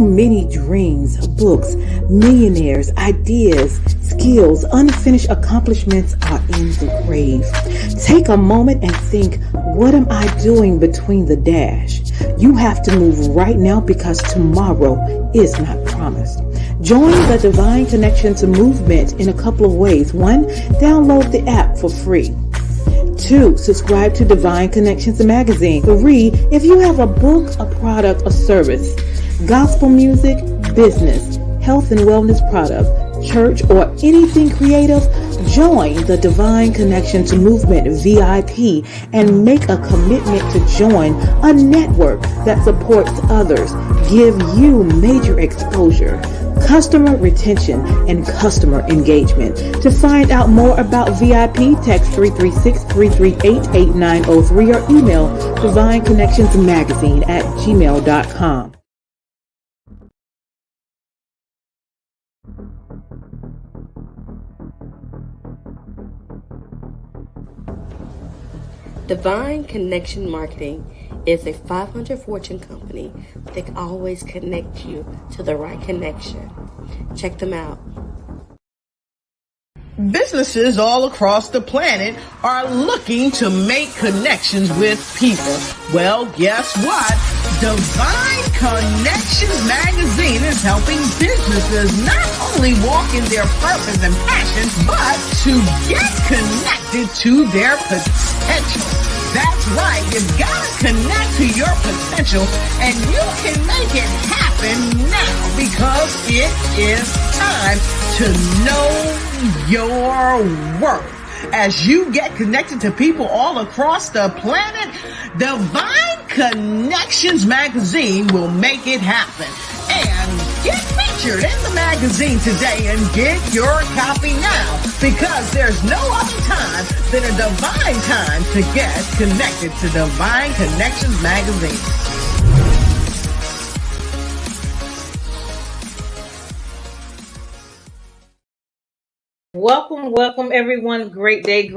many dreams, books, millionaires, ideas, skills, unfinished accomplishments are in the grave. Take a moment and think, what am I doing between the dash? You have to move right now because tomorrow is not promised. Join the Divine Connections movement in a couple of ways. 1, download the app for free. 2, subscribe to Divine Connections magazine. 3, if you have a book, a product, a service, gospel music, business, health and wellness product, church, or anything creative, join the Divine Connections Movement VIP and make a commitment to join a network that supports others, give you major exposure, customer retention, and customer engagement. To find out more about VIP, text 336-338-8903 or email divineconnectionsmagazine@gmail.com. Divine Connection Marketing is a 500 Fortune company that can always connect you to the right connection. Check them out. Businesses all across the planet are looking to make connections with people. Well, guess what? Divine Connections Magazine is helping businesses not only walk in their purpose and passion, but to get connected to their potential. That's right. You've got to connect to your potential, and you can make it happen now because it is time to know your worth. As you get connected to people all across the planet, Divine Connections Magazine will make it happen. And get featured in the magazine today and get your copy now, because there's no other time than a divine time to get connected to Divine Connections Magazine. Welcome everyone. Great day.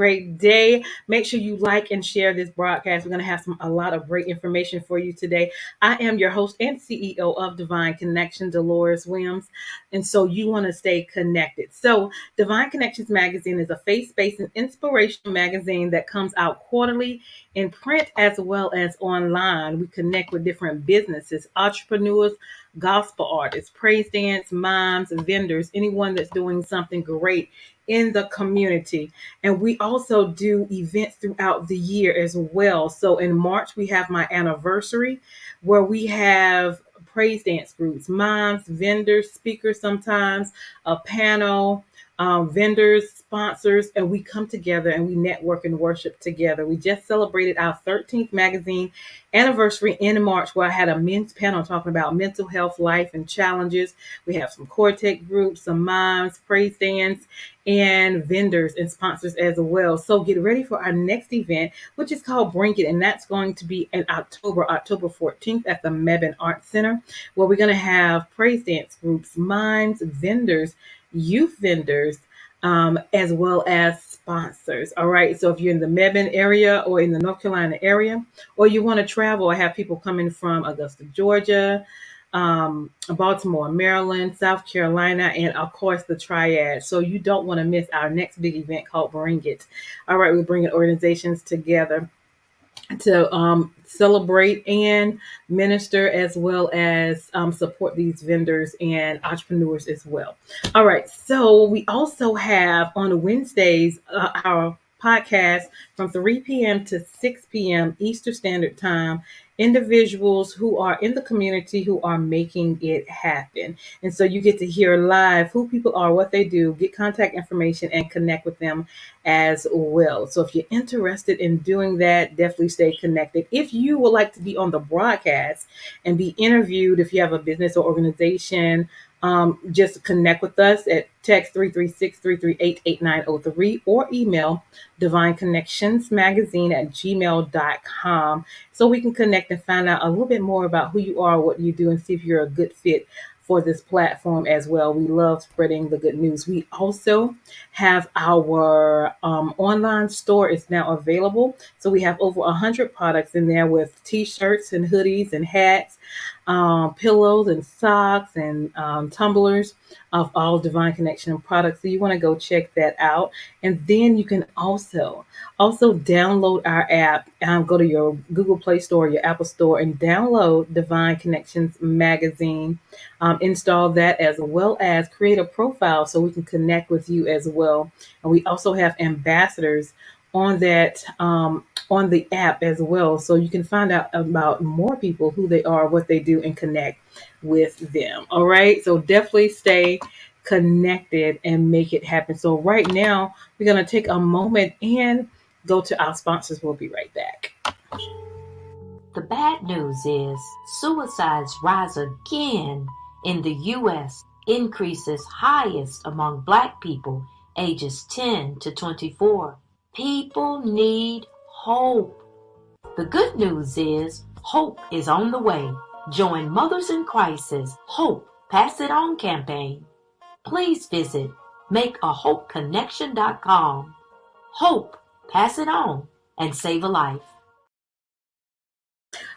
Make sure you like and share this broadcast. We're going to have a lot of great information for you today. I am your host and CEO of Divine Connection, Deloris Williams. And so you want to stay connected. So Divine Connections Magazine is a faith-based and inspirational magazine that comes out quarterly in print as well as online. We connect with different businesses, entrepreneurs, gospel artists, praise dance, moms, vendors, anyone that's doing something great in the community. And we also do events throughout the year as well. So in March, we have my anniversary where we have praise dance groups, moms, vendors, speakers sometimes, a panel, vendors, sponsors, and we come together and we network and worship together. We just celebrated our 13th magazine anniversary in March, where I had a men's panel talking about mental health, life, and challenges. We have some quartet groups, some moms, praise dance, and vendors and sponsors as well. So get ready for our next event, which is called Bring It, and that's going to be in October 14th at the Mebane Arts Center, where we're going to have praise dance groups, mimes, vendors, youth vendors, as well as sponsors. All right. So if you're in the Mebane area or in the North Carolina area, or you want to travel, I have people coming from Augusta, Georgia, Baltimore, Maryland, South Carolina, and of course the Triad. So you don't want to miss our next big event called Bring It. All right. We're bringing organizations together to celebrate and minister, as well as support these vendors and entrepreneurs as well. All right. So we also have on Wednesdays our podcast from 3 p.m. to 6 p.m. Eastern Standard Time. Individuals who are in the community who are making it happen. And so you get to hear live who people are, what they do, get contact information, and connect with them as well. So if you're interested in doing that, definitely stay connected. If you would like to be on the broadcast and be interviewed, if you have a business or organization, just connect with us at text 336-338-8903 or email divineconnectionsmagazine@gmail.com so we can connect and find out a little bit more about who you are, what you do, and see if you're a good fit for this platform as well. We love spreading the good news. We also have our online store is now available. So we have over 100 products in there with t-shirts and hoodies and hats, pillows and socks and tumblers of all Divine Connection products. So you want to go check that out. And then you can also download our app. Go to your Google Play Store, your Apple Store, and download Divine Connections magazine. Install that as well as create a profile so we can connect with you as well. And we also have ambassadors on that on the app as well, so you can find out about more people, who they are, what they do, and connect with them. All right, so definitely stay connected and make it happen. So right now we're going to take a moment and go to our sponsors. We'll be right back. The bad news is suicides rise again in the U.S., increases highest among Black people ages 10 to 24. People need hope. The good news is hope is on the way. Join Mothers in Crisis Hope Pass It On campaign. Please visit makeahopeconnection.com. Hope, pass it on, and save a life.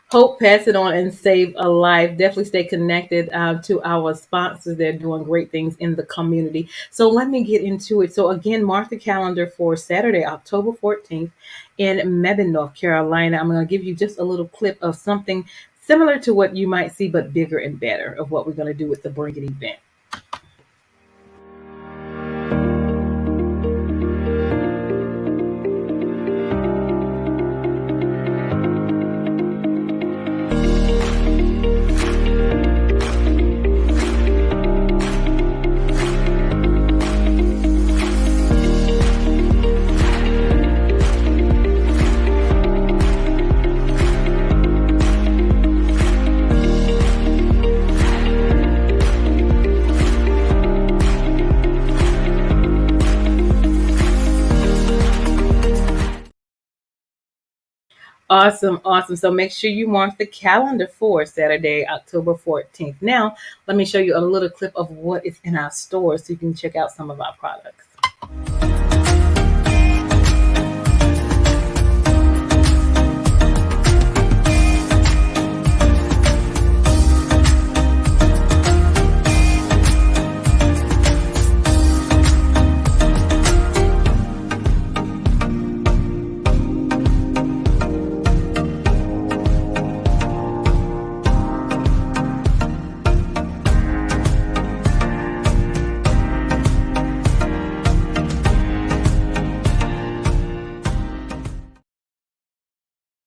Hope, pass it on, and save a life. Definitely stay connected to our sponsors. They're doing great things in the community. So let me get into it. So again, mark the calendar for Saturday, October 14th in Mebane, North Carolina. I'm going to give you just a little clip of something similar to what you might see, but bigger and better, of what we're going to do with the Bring It event. Awesome, awesome. So make sure you mark the calendar for Saturday, October 14th. Now, let me show you a little clip of what is in our store so you can check out some of our products.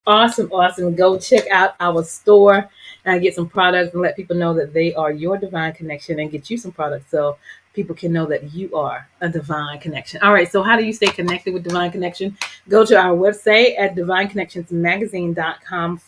Awesome, awesome. Go check out our store and get some products and let people know that they are your divine connection, and get you some products so people can know that you are a divine connection. All right, so how do you stay connected with Divine Connection? Go to our website at divineconnectionsmagazine.com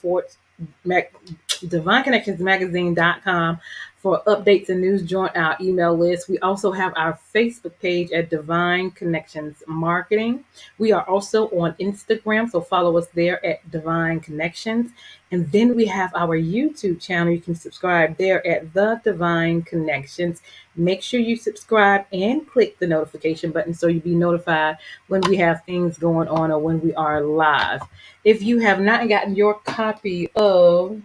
divineconnectionsmagazine.com for updates and news. Join our email list. We also have our Facebook page at Divine Connections Marketing. We are also on Instagram, so follow us there at Divine Connections. And then we have our YouTube channel. You can subscribe there at The Divine Connections. Make sure you subscribe and click the notification button so you'll be notified when we have things going on or when we are live. If you have not gotten your copy of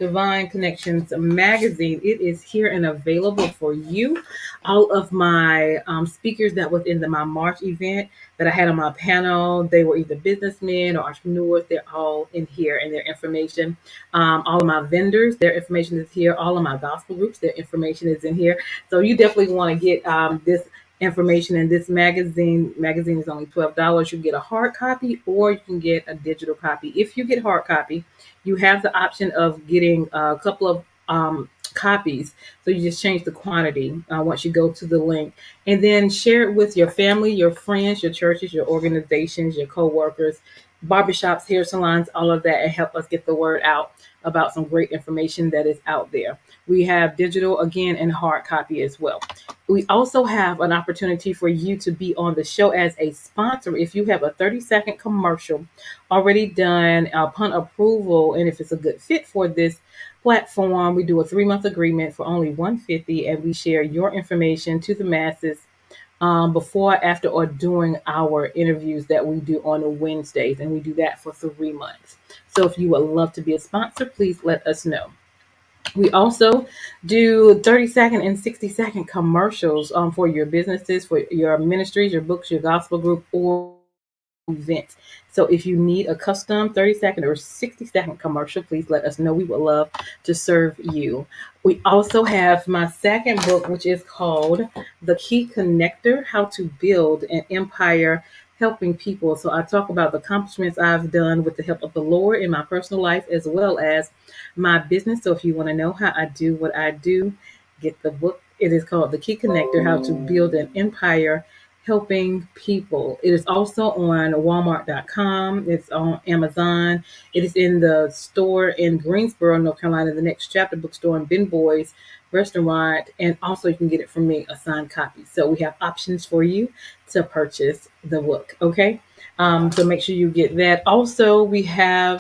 Divine Connections magazine, it is here and available for you. All of my speakers that was in my March event that I had on my panel, they were either businessmen or entrepreneurs. They're all in here, and their information. All of my vendors, their information is here. All of my gospel groups, their information is in here. So you definitely want to get this information in this magazine. Magazine is only $12. You get a hard copy, or you can get a digital copy. If you get hard copy, you have the option of getting a couple of copies. So you just change the quantity once you go to the link, and then share it with your family, your friends, your churches, your organizations, your co-workers, barbershops, hair salons, all of that, and help us get the word out about some great information that is out there. We have digital again and hard copy as well. We also have an opportunity for you to be on the show as a sponsor. If you have a 30-second commercial already done upon approval, and if it's a good fit for this platform, we do a 3-month agreement for only $150, and we share your information to the masses before, after, or during our interviews that we do on Wednesdays, and we do that for 3 months. So if you would love to be a sponsor, please let us know. We also do 30-second and 60-second commercials for your businesses, for your ministries, your books, your gospel group, or events. So if you need a custom 30-second or 60-second commercial, please let us know. We would love to serve you. We also have my second book, which is called The Key Connector: How to Build an Empire Helping People. So I talk about the accomplishments I've done with the help of the Lord in my personal life as well as my business. So if you want to know how I do what I do, get the book. It is called The Key Connector: How to Build an Empire Helping People. It is also on Walmart.com. It's on Amazon. It is in the store in Greensboro, North Carolina, the Next Chapter bookstore in Ben Boys Restaurant. And also you can get it from me, a signed copy. So we have options for you to purchase the book. Okay. So make sure you get that. Also, we have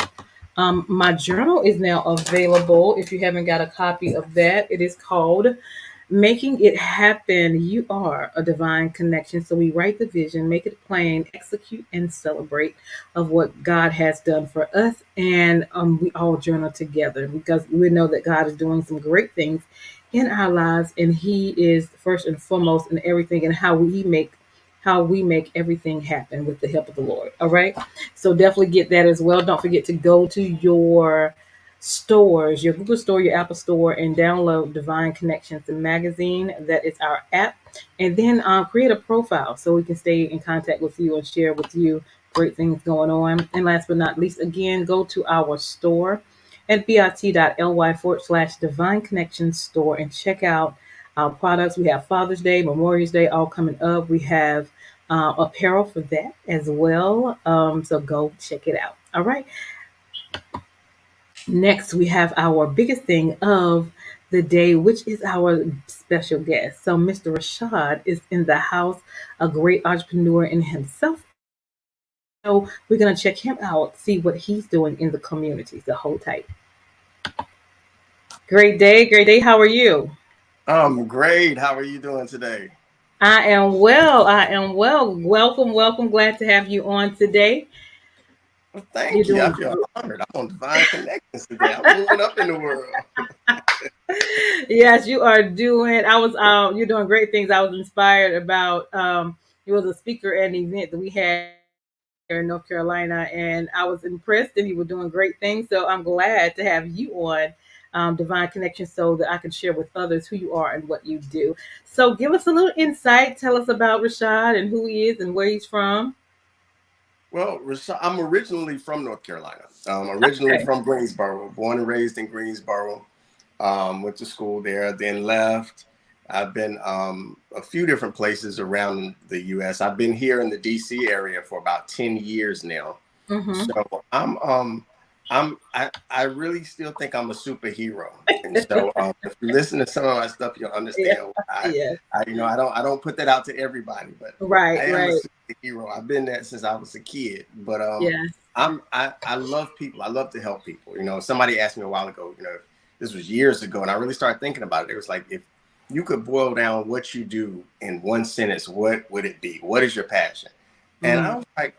my journal is now available. If you haven't got a copy of that, it is called Making It Happen. You are a divine connection. So we write the vision, make it plain, execute and celebrate of what God has done for us. And we all journal together because we know that God is doing some great things in our lives. And He is first and foremost in everything, and how we make everything happen with the help of the Lord. All right. So definitely get that as well. Don't forget to go to your stores, your Google Store, your Apple Store, and download Divine Connections, the magazine. That is our app. And then create a profile so we can stay in contact with you and share with you great things going on. And last but not least, again, go to our store at bit.ly/Divine Connections store and check out our products. We have Father's Day, Memorial Day, all coming up. We have apparel for that as well. So go check it out. All right. Next, we have our biggest thing of the day, which is our special guest. So, Mr. Rashaad is in the house, a great entrepreneur in himself. So, we're going to check him out, see what he's doing in the community. So, hold tight. Great day. Great day. How are you? I'm great. How are you doing today? I am well. I am well. Welcome, welcome. Glad to have you on today. Well, You're thank you. I doing feel honored. I'm on Divine Connections today. I'm moving up in the world. Yes, you are doing. You're doing great things. I was inspired about. You was a speaker at an event that we had here in North Carolina, and I was impressed, and you were doing great things. So I'm glad to have you on Divine Connection, so that I can share with others who you are and what you do. So give us a little insight. Tell us about Rashaad and who he is and where he's from. Well, I'm originally from North Carolina. Originally Okay. from Greensboro, born and raised in Greensboro. Went to school there, then left. I've been a few different places around the U.S. I've been here in the D.C. area for about 10 years now. Mm-hmm. So I really still think I'm a superhero. And so if you listen to some of my stuff, you'll Yeah. understand why. Yeah. I don't put that out to everybody, but Right. I am a Right. superhero. I've been that since I was a kid. But Yes. I love people. I love to help people. Somebody asked me a while ago, this was years ago, and I really started thinking about it. It was like, if you could boil down what you do in one sentence, what would it be? What is your passion? And Mm, I was like,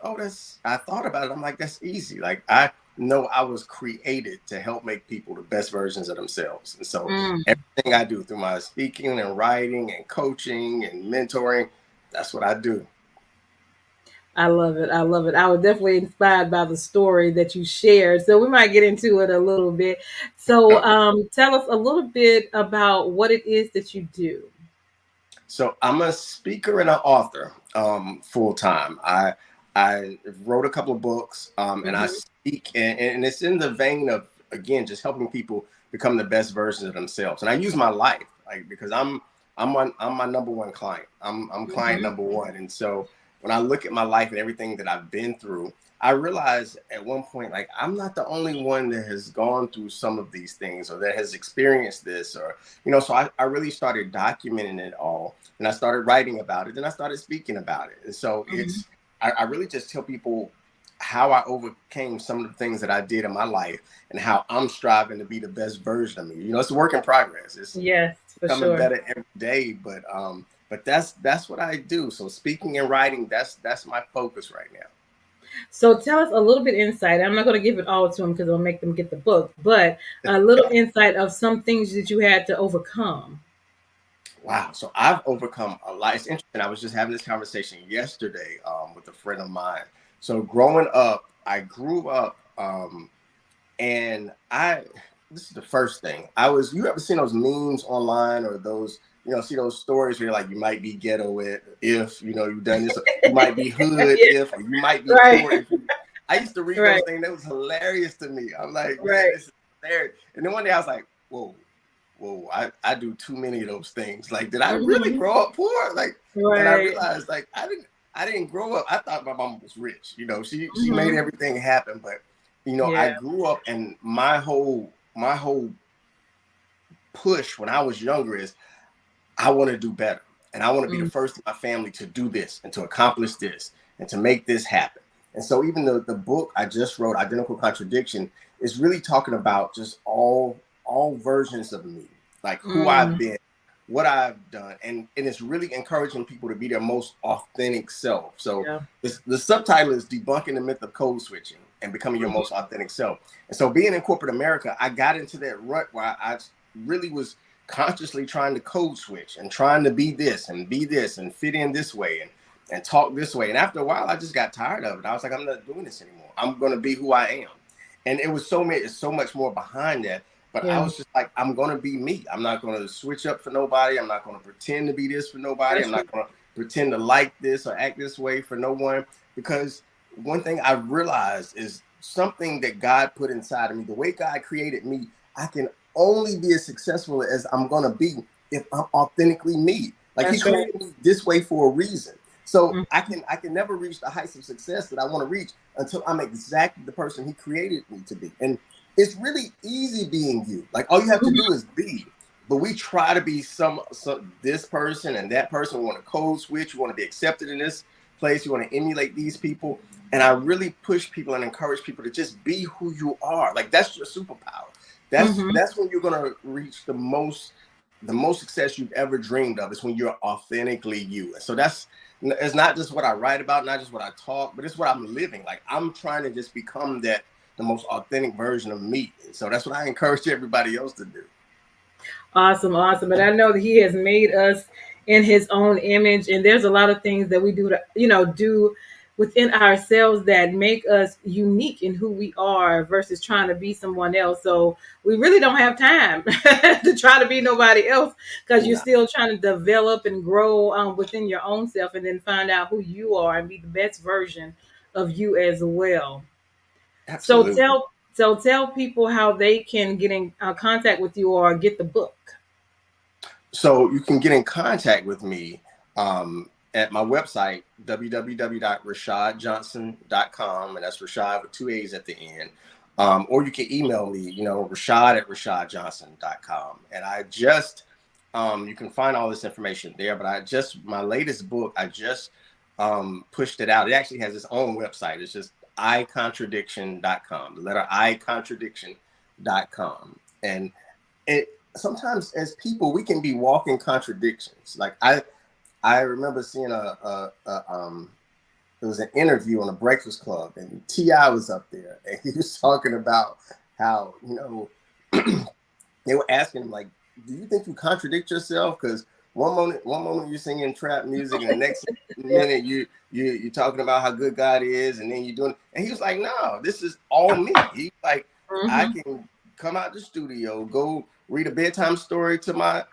I thought about it. I'm like, that's easy. Like, I know I was created to help make people the best versions of themselves. And so mm. everything I do through my speaking and writing and coaching and mentoring, that's what I do. I love it. I love it. I was definitely inspired by the story that you shared. So we might get into it a little bit. So Okay. tell us a little bit about what it is that you do. So I'm a speaker and an author full time. I wrote a couple of books and I Hmm. speak, and it's in the vein of, again, just helping people become the best versions of themselves. And I use my life, like, because I'm my number one client. I'm client Hmm. number one, and so when I look at my life and everything that I've been through, I realized at one point, like, I'm not the only one that has gone through some of these things or that has experienced this, or so I really started documenting it all, and I started writing about it, and I started speaking about it. And so Hmm. I really just tell people how I overcame some of the things that I did in my life and how I'm striving to be the best version of me. It's a work in progress. It's Yes, for becoming sure. better every day, but that's what I do. So speaking and writing, that's my focus right now. So tell us a little bit insight. I'm not going to give it all to them because it'll make them get the book, but a little insight of some things that you had to overcome. Wow. So I've overcome a lot. It's interesting. I was just having this conversation yesterday with a friend of mine. So growing up, I grew up and this is the first thing. You ever seen those memes online or those, see those stories where you're like, you might be ghetto if, you've done this, or you might be hood Yeah, if, or you might be right, poor if. I used to read right, those things. That was hilarious to me. I'm like, man, right. this is hilarious. And then one day I was like, whoa, I do too many of those things. Like, did I really Hmm. grow up poor? Like, and I Right. realized like I didn't grow up. I thought my mom was rich. She made Hmm. everything happen. But I Yeah. grew up, and my whole push when I was younger is I want to do better, and I want to be the Mm. first in my family to do this and to accomplish this and to make this happen. And so even the book I just wrote, Identical Contradiction, is really talking about just all versions of me, like who I've Mm. been, what I've done, and it's really encouraging people to be their most authentic self. So Yeah. the subtitle is Debunking the Myth of Code Switching and Becoming Your Most Authentic Self. And so being in corporate America, I got into that rut where I really was consciously trying to code switch and trying to be this and fit in this way and talk this way. And after a while, I just got tired of it. I was like, I'm not doing this anymore. I'm going to be who I am. And it's so much more behind that. But I Yeah. was just like, I'm going to be me. I'm not going to switch up for nobody. I'm not going to pretend to be this for nobody. I'm That's not going to pretend to like this or act this way for no one. Because one thing I realized is something that God put inside of me, the way God created me, I can only be as successful as I'm going to be if I'm authentically me. Like he that's right. created me this way for a reason. So Mm. I can never reach the heights of success that I want to reach until I'm exactly the person he created me to be. And it's really easy being you. Like all you have to do is be. But we try to be some this person and that person. We want to code switch. We want to be accepted in this place. You want to emulate these people. And I really push people and encourage people to just be who you are. Like that's your superpower. Mm-hmm. That's when you're gonna reach the most success you've ever dreamed of, is when you're authentically you. And so it's not just what I write about, not just what I talk, but it's what I'm living. Like I'm trying to just become the most authentic version of me. And so that's what I encourage everybody else to do. Awesome, awesome. And I know that he has made us in his own image. And there's a lot of things that we do to, do within ourselves that make us unique in who we are versus trying to be someone else. So we really don't have time to try to be nobody else because you're Nah, still trying to develop and grow within your own self and then find out who you are and be the best version of you as well. So absolutely. tell people how they can get in contact with you or get the book. So you can get in contact with me at my website, www.rashaadjohnson.com. And that's Rashaad with two A's at the end. Or you can email me, Rashaad at rashaadjohnson.com. And you can find all this information there. But my latest book, I just pushed it out. It actually has its own website. It's just icontradiction.com, the letter icontradiction.com. And it sometimes as people we can be walking contradictions. Like I remember seeing there was an interview on the Breakfast Club, and T.I. was up there, and he was talking about how they were asking him like, "Do you think you contradict yourself?" Because one moment you're singing trap music, and the next Yeah. minute you're talking about how good God is, and then you're doing. And he was like, "No, this is all me." He's like, "I Hmm. can come out the studio, go read a bedtime story to my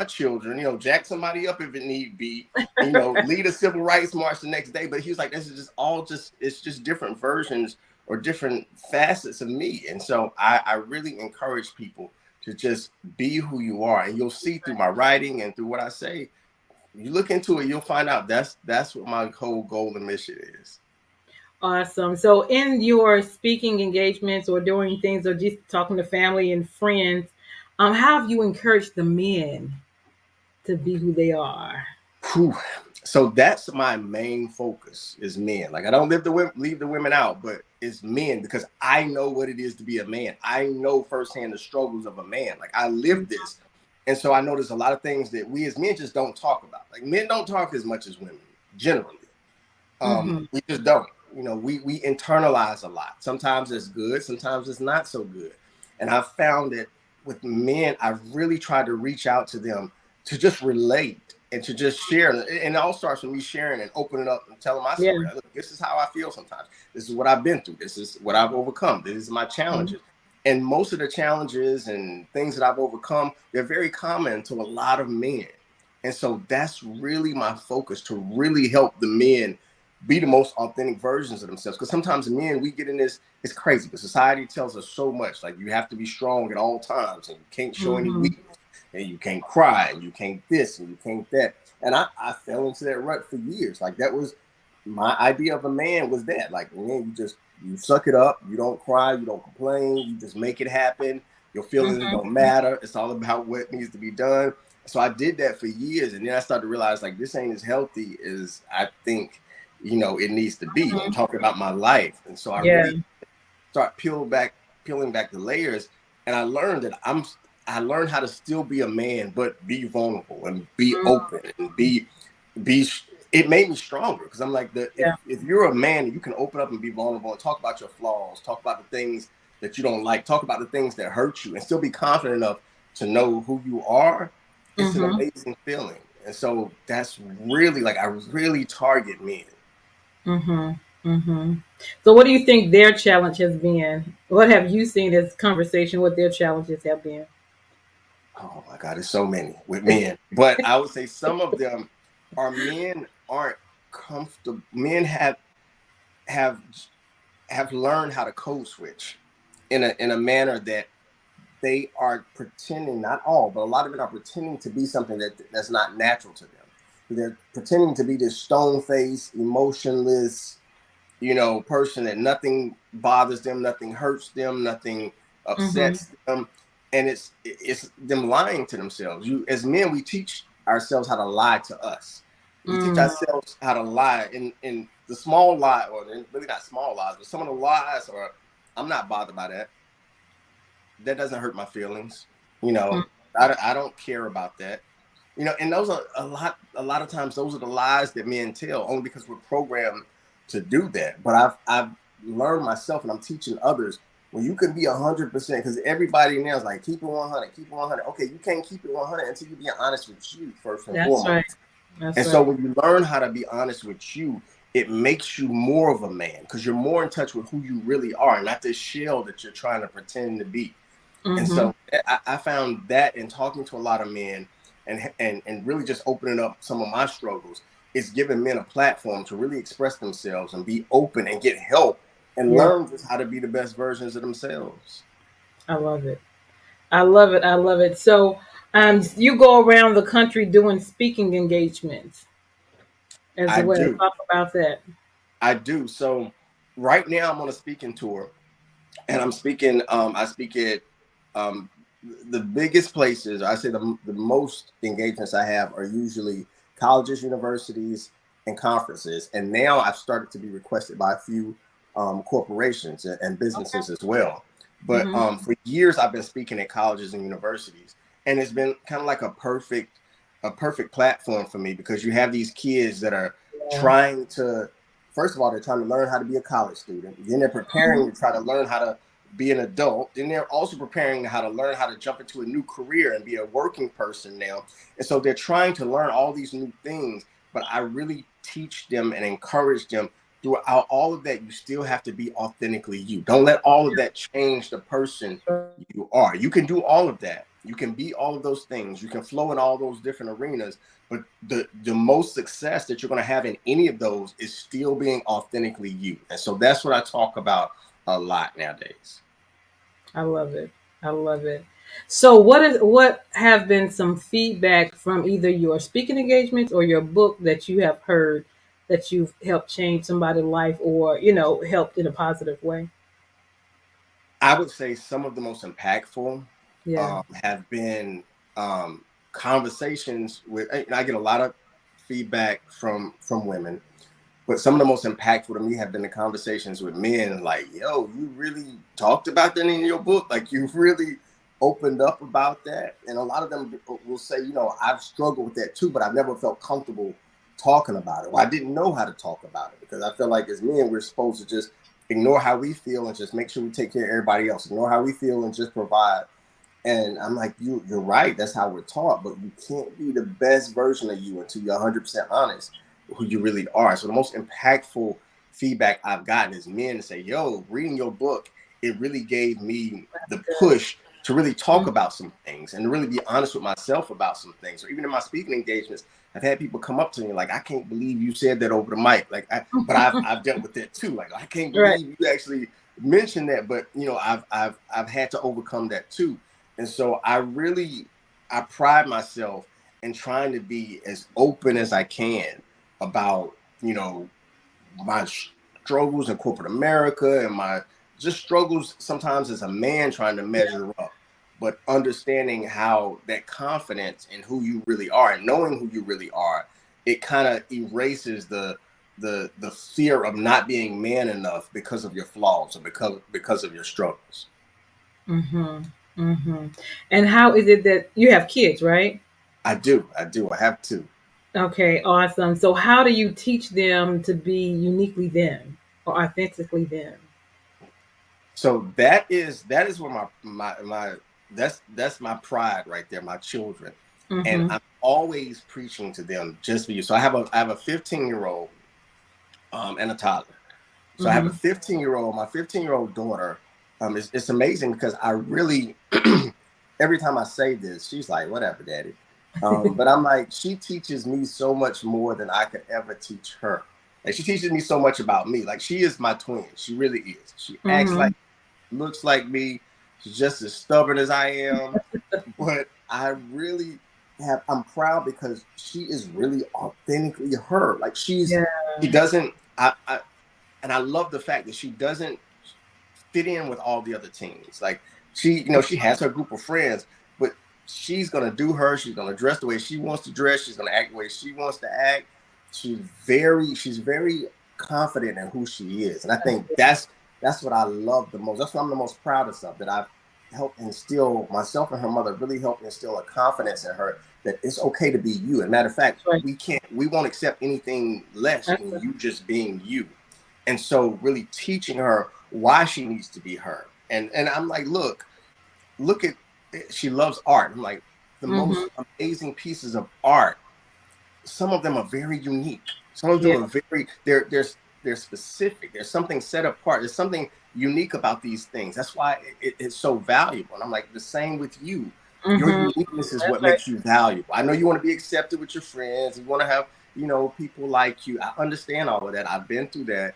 children, jack somebody up if it need be, lead a civil rights march the next day." But he was like, "This is just it's just different versions or different facets of me." And so I really encourage people to just be who you are. And you'll see through my writing and through what I say, you look into it, you'll find out that's what my whole goal and mission is. Awesome. So, in your speaking engagements or doing things or just talking to family and friends, how have you encouraged the men to be who they are? Whew. So that's my main focus is men. Like I don't leave the women out, but it's men because I know what it is to be a man. I know firsthand the struggles of a man. Like I live this. And so I know there's a lot of things that we as men just don't talk about. Like men don't talk as much as women generally. Hmm. We just don't. we internalize a lot. Sometimes it's good, sometimes it's not so good. And I found that with men, I've really tried to reach out to them to just relate and to just share. And it all starts with me sharing and opening up and telling my Yeah. story. Look, this is how I feel sometimes. This is what I've been through. This is what I've overcome. This is my challenges. And most of the challenges and things that I've overcome, they're very common to a lot of men. And so that's really my focus, to really help the men be the most authentic versions of themselves. Because sometimes men, we get in this, it's crazy, but society tells us so much. Like, you have to be strong at all times, and you can't show any weakness, and you can't cry, and you can't this, and you can't that. And I fell into that rut for years. Like, that was my idea of a man, was that. Like, man, you suck it up, you don't cry, you don't complain, you just make it happen. Your feelings don't matter. It's all about what needs to be done. So I did that for years, and then I started to realize, like, this ain't as healthy as I think it needs to be. I'm talking about my life. And so I really start peeling back the layers. And I learned that I learned how to still be a man, but be vulnerable and be open and be, it made me stronger. Cause I'm like, if you're a man and you can open up and be vulnerable and talk about your flaws, talk about the things that you don't like, talk about the things that hurt you, and still be confident enough to know who you are, it's an amazing feeling. And so that's really, like, I really target men. So what do you think their challenge has been? What have you seen as conversation, what their challenges have been? Oh my God, there's so many with men. But I would say some of them are men aren't comfortable. Men have learned how to code switch in a manner that they are pretending, not all, but a lot of it are pretending to be something that's not natural to them. They're pretending to be this stone-faced, emotionless, person that nothing bothers them, nothing hurts them, nothing upsets them. And it's them lying to themselves. As men, we teach ourselves how to lie to us. We teach ourselves how to lie in the small lie, or really not small lies, but some of the lies are, I'm not bothered by that. That doesn't hurt my feelings. I don't care about that. And those are a lot of times, those are the lies that men tell, only because we're programmed to do that. But I've learned myself, and I'm teaching others, when you can be 100%, because everybody now is like, keep it 100, keep it 100. Okay, you can't keep it 100 until you be honest with you first and foremost. Right. That's and right. so when you learn how to be honest with you, it makes you more of a man, because you're more in touch with who you really are, not this shell that you're trying to pretend to be. And so I found that in talking to a lot of men and really just opening up some of my struggles, it's giving men a platform to really express themselves and be open and get help and learn just how to be the best versions of themselves. I love it. I love it. I love it. So you go around the country doing speaking engagements as I well. do. Talk about that. I do. So right now I'm on a speaking tour, and I'm speaking, I speak at the biggest places. I say the most engagements I have are usually colleges, universities, and conferences. And now I've started to be requested by a few corporations and businesses as well. But for years I've been speaking at colleges and universities, and it's been kind of like a perfect platform for me, because you have these kids that are trying to, first of all, they're trying to learn how to be a college student. Then they're preparing to try to learn how to be an adult. Then they're also preparing how to learn how to jump into a new career and be a working person now. And so they're trying to learn all these new things, but I really teach them and encourage them throughout all of that. You still have to be authentically you. Don't let all of that change the person you are. You can do all of that. You can be all of those things. You can flow in all those different arenas, but the most success that you're going to have in any of those is still being authentically you. And so that's what I talk about a lot nowadays. I love it. I love it. So what have been some feedback from either your speaking engagements or your book that you have heard that you've helped change somebody's life, or helped in a positive way? I would say some of the most impactful have been conversations with, and I get a lot of feedback from women, but some of the most impactful to me have been the conversations with men. Like, yo, you really talked about that in your book. Like, you really opened up about that. And a lot of them will say, I've struggled with that too, but I've never felt comfortable talking about it. Well, I didn't know how to talk about it because I feel like as men, we're supposed to just ignore how we feel and just make sure we take care of everybody else. Ignore how we feel and just provide. And I'm like, you're right. That's how we're taught. But you can't be the best version of you until you're 100% honest with who you really are. So the most impactful feedback I've gotten is men to say, yo, reading your book, it really gave me the push to really talk about some things and to really be honest with myself about some things. Or even in my speaking engagements, I've had people come up to me like, I can't believe you said that over the mic. Like, but I've dealt with that too. Like, I can't believe you actually mentioned that. But you know, I've had to overcome that too. And so I pride myself in trying to be as open as I can about, you know, my struggles in corporate America and my just struggles sometimes as a man trying to measure up, but understanding how that confidence in who you really are and knowing who you really are, it kind of erases the fear of not being man enough because of your flaws or because of your struggles. Mm-hmm. Mm-hmm. And how is it that you have kids, right? I do. I have two. Okay, awesome. So how do you teach them to be uniquely them or authentically them? So that is where my that's my pride right there, my children. And Mm-hmm. I'm always preaching to them just for you. So I have a 15-year-old and a toddler. So I have Mm-hmm. a 15-year-old, my 15-year-old daughter. It's amazing because I really every time I say this, she's like, whatever, daddy. But I'm like, she teaches me so much more than I could ever teach her. Like she teaches me so much about me. Like she is my twin. She really is. She acts Mm-hmm. like, looks like me. She's just as stubborn as I am. But I really I'm proud because she is really authentically her. Like Yeah. she doesn't, and I love the fact that she doesn't fit in with all the other teens. Like she has her group of friends, but she's gonna do her. She's gonna dress the way she wants to dress. She's gonna act the way she wants to act. She's very confident in who she is, and I think that's what I love the most. That's what I'm the most proudest of. That I've helped instill myself and her mother really helped instill a confidence in her that it's okay to be you. And matter of fact, Right. we won't accept anything less That's than you just being you. And so really teaching her why she needs to be her. And I'm like, look at she loves art. I'm like, the mm-hmm. most amazing pieces of art, some of them are very unique. Some of them Yeah. are they're specific. There's something set apart. There's something unique about these things. That's why it's so valuable. And I'm like, the same with you. Your Mm-hmm. uniqueness is That's what right. makes you valuable. I know you want to be accepted with your friends. You want to have, people like you. I understand all of that. I've been through that.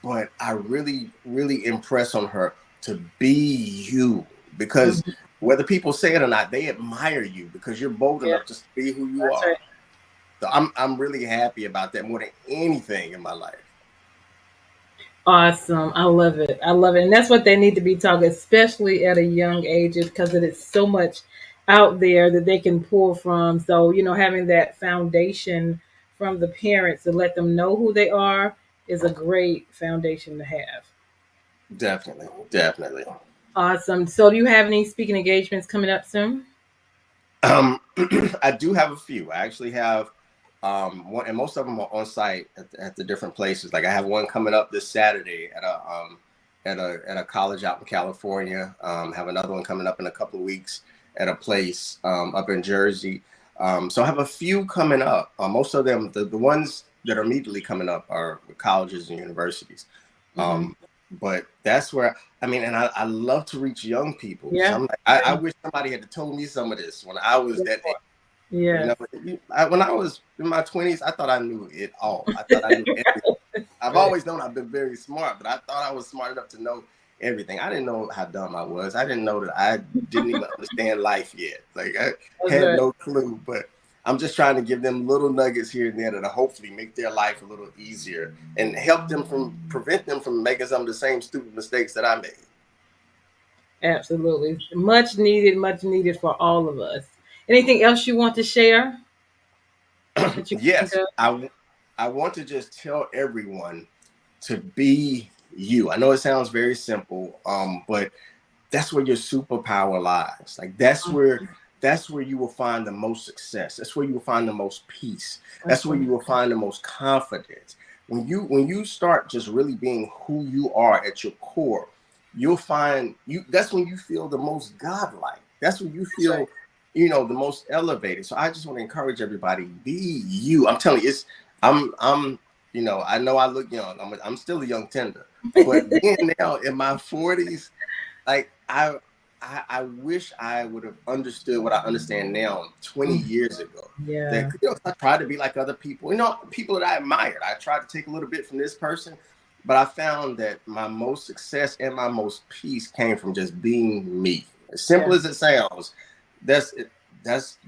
But I really, really impress on her to be you because Mm-hmm. whether people say it or not, they admire you because you're bold Yeah. enough just to be who you That's are. right. So I'm really happy about that more than anything in my life. Awesome. I love it. I love it. And that's what they need to be taught, especially at a young age, because it is so much out there that they can pull from. So, having that foundation from the parents to let them know who they are is a great foundation to have. Definitely, definitely. Awesome. So, do you have any speaking engagements coming up soon? Um, I do have a few. I actually have one, and most of them are on site at the different places. Like I have one coming up this Saturday at a college out in California. Have another one coming up in a couple of weeks at a place up in Jersey. So I have a few coming up. Most of them, the ones that are immediately coming up are colleges and universities. Mm-hmm. But that's where and I love to reach young people. So Yeah. I'm like, I wish somebody had told me some of this when I was that age. Yeah. When I was in my 20s, I thought I knew it all. I thought I knew everything. I've Right. always known I've been very smart, but I thought I was smart enough to know everything. I didn't know how dumb I was. I didn't know that I didn't even understand life yet. Like I That's had right. no clue, but I'm just trying to give them little nuggets here and there that'll hopefully make their life a little easier and prevent them from making some of the same stupid mistakes that I made. Absolutely. Much needed for all of us. Anything else you want to share that you can think Yes, of? I want to just tell everyone to be you. I know it sounds very simple, but that's where your superpower lies. Like that's where that's where you will find the most success. That's where you will find the most peace. That's where you will find the most confidence. When you start just really being who you are at your core, you'll find that's when you feel the most godlike. That's when you feel, the most elevated. So I just want to encourage everybody, be you. I'm telling you, I'm I know I look young. I'm still a young tender, but being now in my 40s, like I wish I would have understood what I understand now 20 years ago. Yeah. That I tried to be like other people, people that I admired. I tried to take a little bit from this person, but I found that my most success and my most peace came from just being me. As simple as it sounds, that's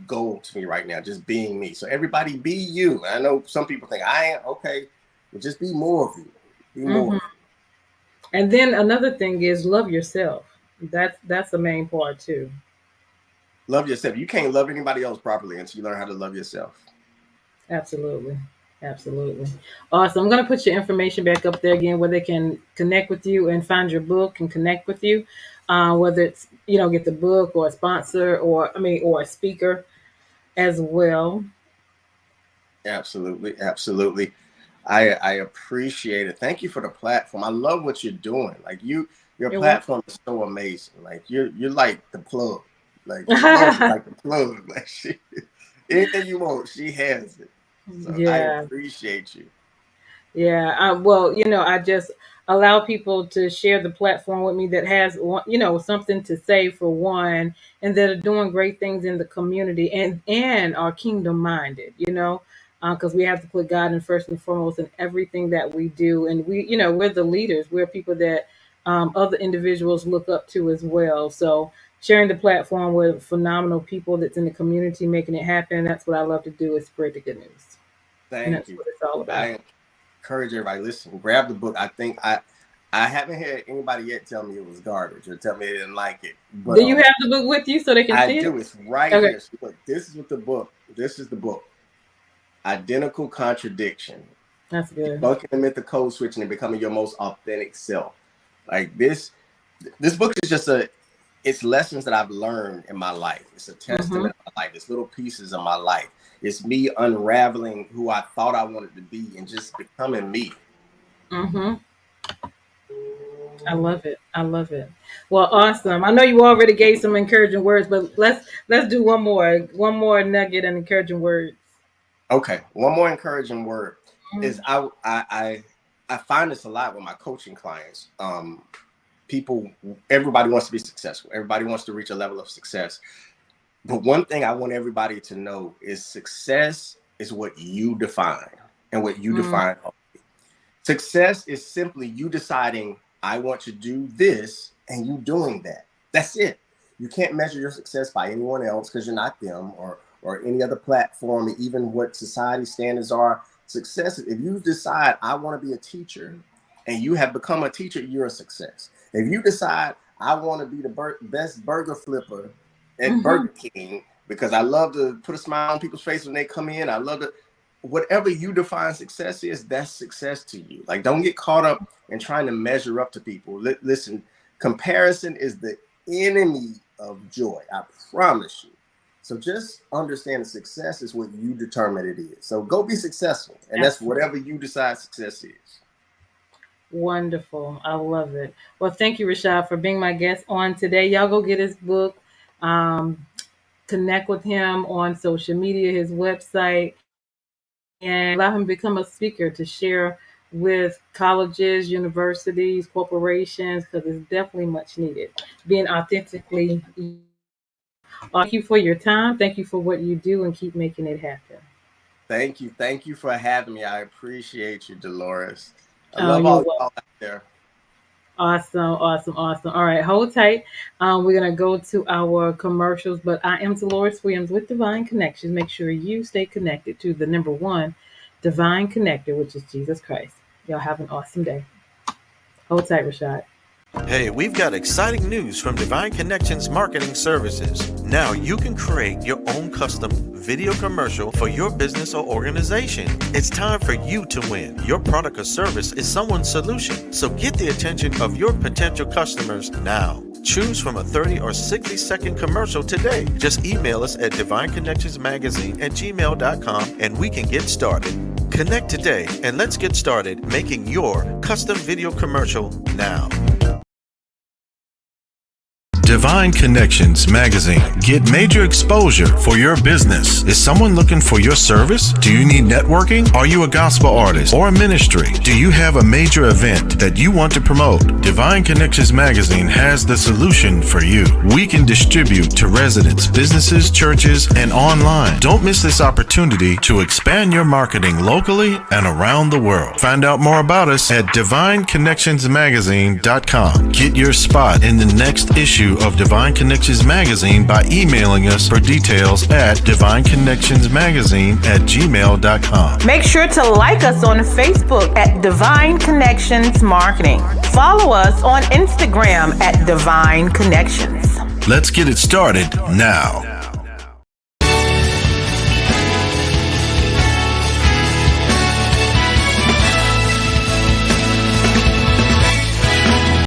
gold to me right now, just being me. So everybody be you. I know some people think I am okay, but just be more of you. Be more. Mm-hmm. And then another thing is love yourself. That's the main part too. Love yourself. You can't love anybody else properly until you learn how to love yourself. Absolutely. Absolutely. Awesome. I'm going to put your information back up there again where they can connect with you and find your book and connect with you. Whether it's, get the book or a sponsor or a speaker as well. Absolutely. Absolutely. I appreciate it. Thank you for the platform. I love what you're doing. Like your platform is so amazing. Like you're like the plug. Like the plug. Like anything you want, she has it. So I appreciate you. Yeah. I just allow people to share the platform with me that has, something to say for one, and that are doing great things in the community and are kingdom minded, because we have to put God in first and foremost in everything that we do. And we're the leaders. We're people that other individuals look up to as well. So sharing the platform with phenomenal people that's in the community, making it happen. That's what I love to do, is spread the good news. Thank you. What it's all about. I encourage everybody, listen, grab the book. I think I haven't had anybody yet tell me it was garbage or tell me they didn't like it. But, do you have the book with you so they can see it? I do. It's right here. So look, this is what the book. This is the book. Identical Contradiction. That's good. Debunking the myth of code switching and becoming your most authentic self. Like this book is just it's lessons that I've learned in my life. It's a testament of my life. It's little pieces of my life. It's me unraveling who I thought I wanted to be and just becoming me. Mm-hmm. I love it. I love it. Well, awesome. I know you already gave some encouraging words, but let's do one more nugget and encouraging words. Okay. One more encouraging word is I find this a lot with my coaching clients. Everybody wants to be successful. Everybody wants to reach a level of success. But one thing I want everybody to know is success is what you define and what you define. Success is simply you deciding, I want to do this, and you doing that. That's it. You can't measure your success by anyone else because you're not them or any other platform, even what society standards are. Success, if you decide, I want to be a teacher, and you have become a teacher, you're a success. If you decide, I want to be the best burger flipper at Burger King because I love to put a smile on people's face when they come in. I love to, whatever you define success is, that's success to you. Like, don't get caught up in trying to measure up to people. Listen, comparison is the enemy of joy. I promise you. So just understand that success is what you determine it is. So go be successful. And that's whatever you decide success is. Wonderful. I love it. Well, thank you, Rashaad, for being my guest on today. Y'all go get his book. Connect with him on social media, his website, and allow him to become a speaker to share with colleges, universities, corporations, because it's definitely much needed. Being authentically. Thank you for your time. Thank you for what you do, and keep making it happen. Thank you. Thank you for having me. I appreciate you, Deloris. I love all y'all out there. Awesome. All right, hold tight. We're going to go to our commercials, but I am Deloris Williams with Divine Connections. Make sure you stay connected to the number one Divine Connector, which is Jesus Christ. Y'all have an awesome day. Hold tight, Rashaad. Hey, we've got exciting news from Divine Connections Marketing Services. Now you can create your own custom video commercial for your business or organization. It's time for you to win. Your product or service is someone's solution, so get the attention of your potential customers now. Choose from a 30 or 60-second commercial today. Just email us at divineconnectionsmagazine@gmail.com and we can get started. Connect today and let's get started making your custom video commercial now. Divine Connections Magazine. Get major exposure for your business. Is someone looking for your service? Do you need networking? Are you a gospel artist or a ministry? Do you have a major event that you want to promote? Divine Connections Magazine has the solution for you. We can distribute to residents, businesses, churches, and online. Don't miss this opportunity to expand your marketing locally and around the world. Find out more about us at divineconnectionsmagazine.com. Get your spot in the next issue of Divine Connections Magazine by emailing us for details at divineconnectionsmagazine@gmail.com. Make sure to like us on Facebook at Divine Connections Marketing. Follow us on Instagram at Divine Connections. Let's get it started now.